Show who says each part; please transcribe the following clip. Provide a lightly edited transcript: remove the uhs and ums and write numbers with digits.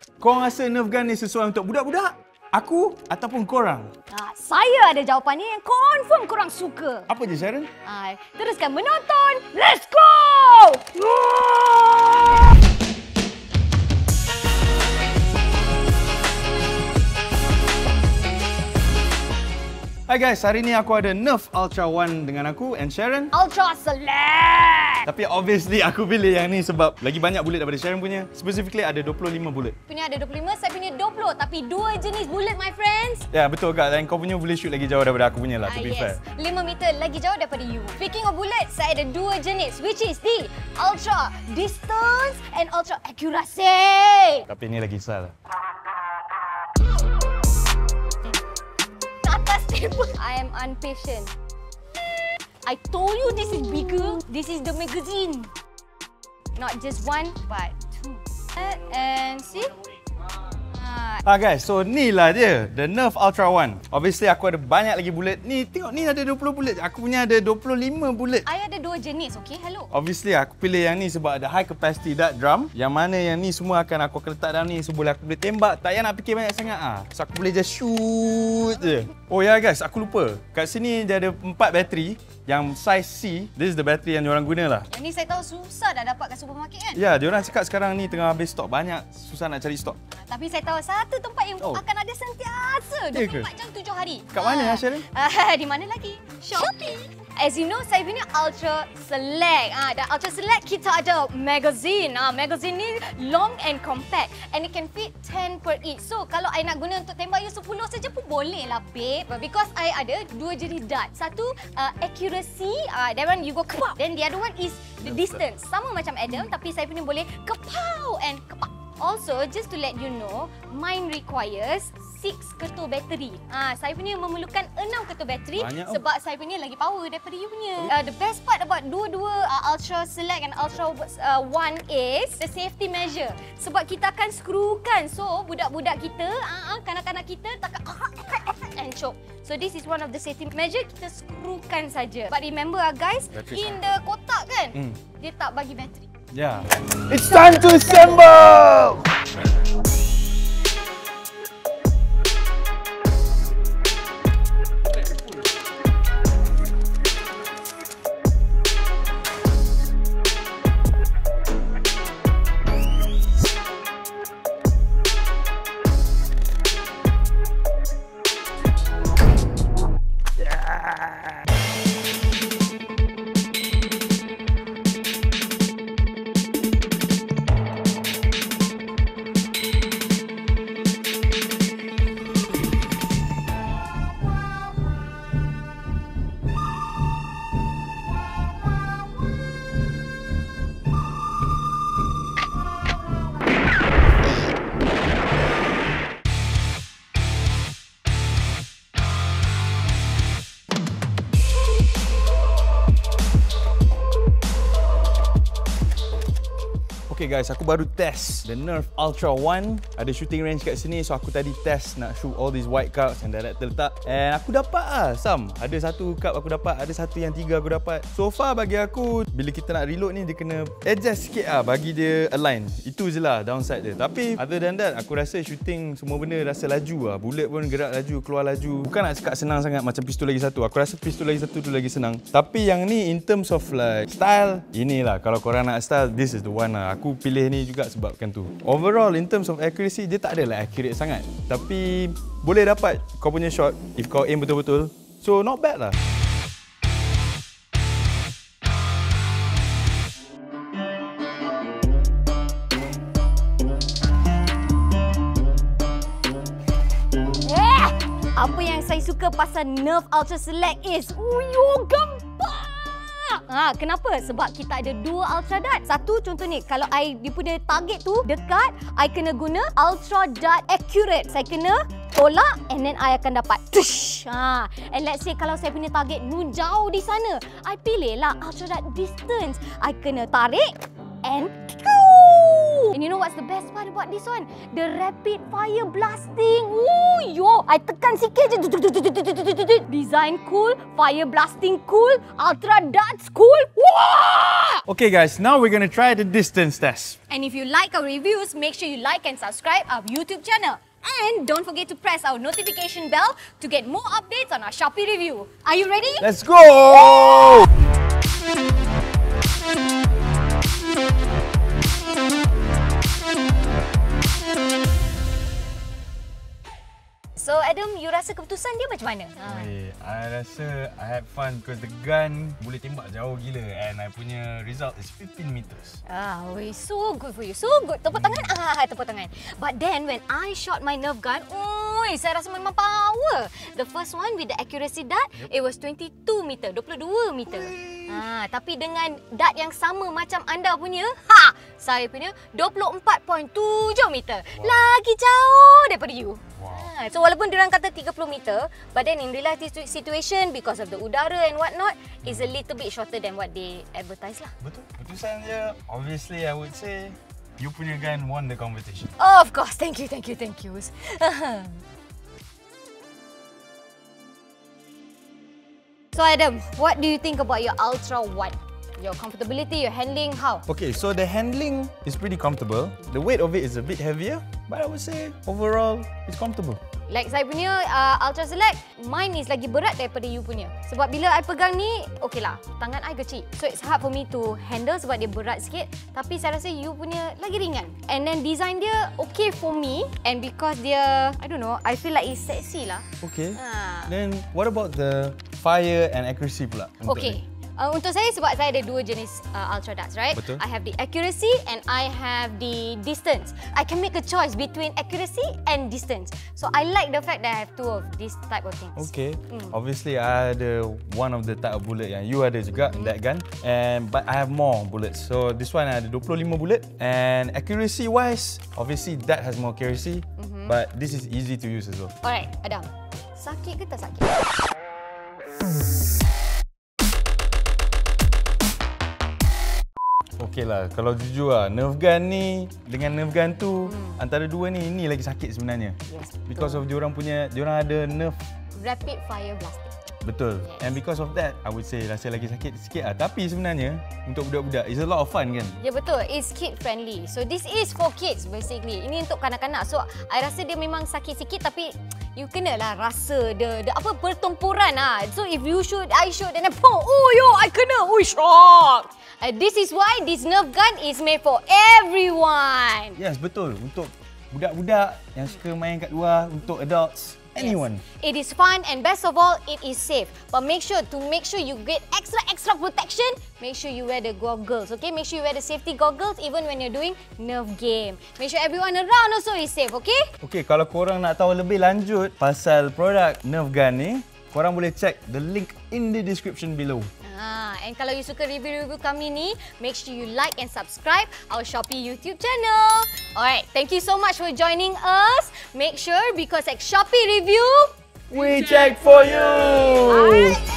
Speaker 1: Korang rasa Nerf Gun ni sesuai untuk budak-budak? Aku ataupun korang?
Speaker 2: Saya ada jawapannya yang confirm korang suka.
Speaker 1: Apa je, Sharon?
Speaker 2: Teruskan menonton. Let's go!
Speaker 1: Hai guys, hari ni aku ada NERF Ultra One dengan aku and Sharon.
Speaker 2: Ultra Select!
Speaker 1: Tapi obviously aku pilih yang ni sebab lagi banyak bullet daripada Sharon punya. Specifically ada 25 bullet.
Speaker 2: Punya ada 25, saya punya 20. Tapi dua jenis bullet, my friends.
Speaker 1: Ya, betul Kak. Dan kau punya boleh shoot lagi jauh daripada aku punya lah, to be fair.
Speaker 2: 5 meter lagi jauh daripada you. Speaking of bullet, saya ada dua jenis, which is the Ultra Distance and Ultra Accuracy.
Speaker 1: Tapi ni lagi salah.
Speaker 2: I am impatient. I told you this is bigger. This is the magazine. Not just one, but two. And see?
Speaker 1: Guys, so ni lah dia, the NERF Ultra One. Obviously aku ada banyak lagi bullet. Ni tengok, ni ada 20 bullet. Aku punya ada 25 bullet.
Speaker 2: I ada dua jenis, okay? Hello.
Speaker 1: Obviously aku pilih yang ni sebab ada high capacity dart drum. Yang mana yang ni semua akan aku letak dalam ni, so boleh aku boleh tembak. Tak payah nak fikir banyak sangat So aku boleh just shoot je. Oh ya guys, aku lupa. Kat sini dia ada 4 bateri. Yang size C, this is the battery yang diorang guna lah.
Speaker 2: Yang ni saya tahu susah dah dapat kat supermarket kan?
Speaker 1: Ya, diorang cakap sekarang ni tengah habis stok. Banyak, susah nak cari stok.
Speaker 2: Tapi saya tahu satu tempat yang akan ada sentiasa 24 jam 7 hari.
Speaker 1: Kat mana Sharon?
Speaker 2: Di mana lagi? Shopee. As you know, saya punya Ultra Select. Dan Ultra Select kita ada magazine. Magazine ni long and compact and it can fit 10 per each. So kalau I nak guna untuk tembak you 10 saja pun boleh lah babe. Because I ada dua jenis dart. Satu accuracy, that one you go kepak. Then the other one is the distance. Sama macam Adam tapi saya punya boleh kepau and kepak. Also, just to let you know, mine requires 6 ketul bateri. Saya punya memerlukan 6 ketul bateri sebab saya punya lagi power daripada you punya. The best part about dua-dua Ultra Select and Ultra One is the safety measure. Sebab kita akan skrukan. So, budak-budak kita, kanak-kanak kita takkan and choke. So, this is one of the safety measure. Kita skrukan saja. But remember guys, in the kotak kan, dia tak bagi bateri.
Speaker 1: Yeah. It's time to assemble! Okay guys, aku baru test the NERF Ultra One. Ada shooting range kat sini, so aku tadi test nak shoot all these white cups yang director letak. And aku dapat Ada satu cup aku dapat, ada satu yang 3 aku dapat. So far bagi aku, bila kita nak reload ni, dia kena adjust sikit bagi dia align. Itu je lah downside dia. Tapi other than that, aku rasa shooting semua benda rasa laju Bullet pun gerak laju, keluar laju. Bukan nak cakap senang sangat macam pistol lagi satu. Aku rasa pistol lagi satu tu lagi senang. Tapi yang ni in terms of like style, inilah kalau korang nak style, this is the one lah. Aku pilih ni juga sebabkan tu. Overall in terms of accuracy, dia tak adalah accurate sangat. Tapi boleh dapat kau punya shot if kau aim betul-betul. So not bad lah.
Speaker 2: Apa yang saya suka pasal NERF Ultra Select is gempak! Kenapa? Sebab kita ada dua ultra dart. Satu contoh ni, kalau dia punya target tu dekat, I kena guna ultra dart accurate. Saya kena tolak and then I akan dapat tush. And let's say kalau saya punya target jauh di sana, I pilih lah ultra dart distance. I kena tarik and And you know what's the best part about this one? The rapid fire blasting. Ooh, yo, I tekan sikit je. Design cool, fire blasting cool, ultra darts cool. Wah!
Speaker 1: Okay guys, now we're gonna try the distance test.
Speaker 2: And if you like our reviews, make sure you like and subscribe our YouTube channel. And don't forget to press our notification bell to get more updates on our Shopee review. Are you ready?
Speaker 1: Let's go!
Speaker 2: So Adam, you rasa keputusan dia macam mana?
Speaker 1: I rasa I had fun because the gun boleh tembak jauh gila and I punya result is 15 meters.
Speaker 2: So good for you. So good. Tepuk tangan. Tepuk tangan. But then when I shot my NERF gun, saya rasa memang power. The first one with the accuracy dart, it was 22 meter, 22 meter. Tapi dengan dart yang sama macam anda punya, saya punya 24.7 meter. Wow. Lagi jauh daripada you. Wow. So walaupun diorang kata 30 meter, but then in real life situation, because of the udara and whatnot, is a little bit shorter than what they advertise lah.
Speaker 1: Betul. Keputusan dia, obviously I would say, you punya gun won the competition.
Speaker 2: Oh, of course. Thank you. So Adam, what do you think about your Ultra One? Your comfortability, your handling, how?
Speaker 1: Okay, so the handling is pretty comfortable. The weight of it is a bit heavier, but I would say overall it's comfortable.
Speaker 2: Like saya punya Ultra Select, mine is lagi berat daripada you punya. Sebab bila I pegang ni, okay lah, tangan I kecil. So it's hard for me to handle sebab dia berat sikit. Tapi saya rasa you punya lagi ringan. And then design dia okay for me. And because dia, I don't know, I feel like it's sexy lah.
Speaker 1: Okay. Then what about the fire and accuracy pula?
Speaker 2: Okay. Untuk saya, sebab saya ada dua jenis Ultra Darts, right?
Speaker 1: Betul.
Speaker 2: I have the accuracy and I have the distance. I can make a choice between accuracy and distance. So I like the fact that I have two of this type of things.
Speaker 1: Okay. Obviously, I ada one of the type of bullet yang you ada juga in that gun. But I have more bullets. So this one I ada 25 bullet. And accuracy wise, obviously that has more accuracy. But this is easy to use as well.
Speaker 2: Alright, Adam. Sakit ke tak sakit?
Speaker 1: Okay lah, kalau jujur lah, NERF Gun ni dengan NERF Gun tu, antara dua ni, ini lagi sakit sebenarnya.
Speaker 2: Yes,
Speaker 1: because of diorang ada NERF
Speaker 2: Rapid Fire Blasting.
Speaker 1: Betul. Yes. And because of that, I would say rasa lagi sakit sikit lah. Tapi sebenarnya, untuk budak-budak, it's a lot of fun kan?
Speaker 2: Ya betul, it's kid friendly. So this is for kids basically. Ini untuk kanak-kanak. So I rasa dia memang sakit sikit tapi you kenalah rasa the apa pertempuran ah. So if you shoot, I shoot and then I kena. Shock. This is why this NERF gun is made for everyone.
Speaker 1: Yes, betul. Untuk budak-budak yang suka main kat luar, untuk adults, anyone.
Speaker 2: Yes. It is fun and best of all, it is safe. But make sure you get extra protection, make sure you wear the goggles, okay? Make sure you wear the safety goggles even when you're doing NERF game. Make sure everyone around also is safe, okay? Okay,
Speaker 1: kalau korang nak tahu lebih lanjut pasal produk NERF gun ni, korang boleh check the link in the description below.
Speaker 2: And kalau you suka review-review kami ni, make sure you like and subscribe our Shopee YouTube channel. Alright, thank you so much for joining us. Make sure because at Shopee Review,
Speaker 1: we check for you.
Speaker 2: Alright.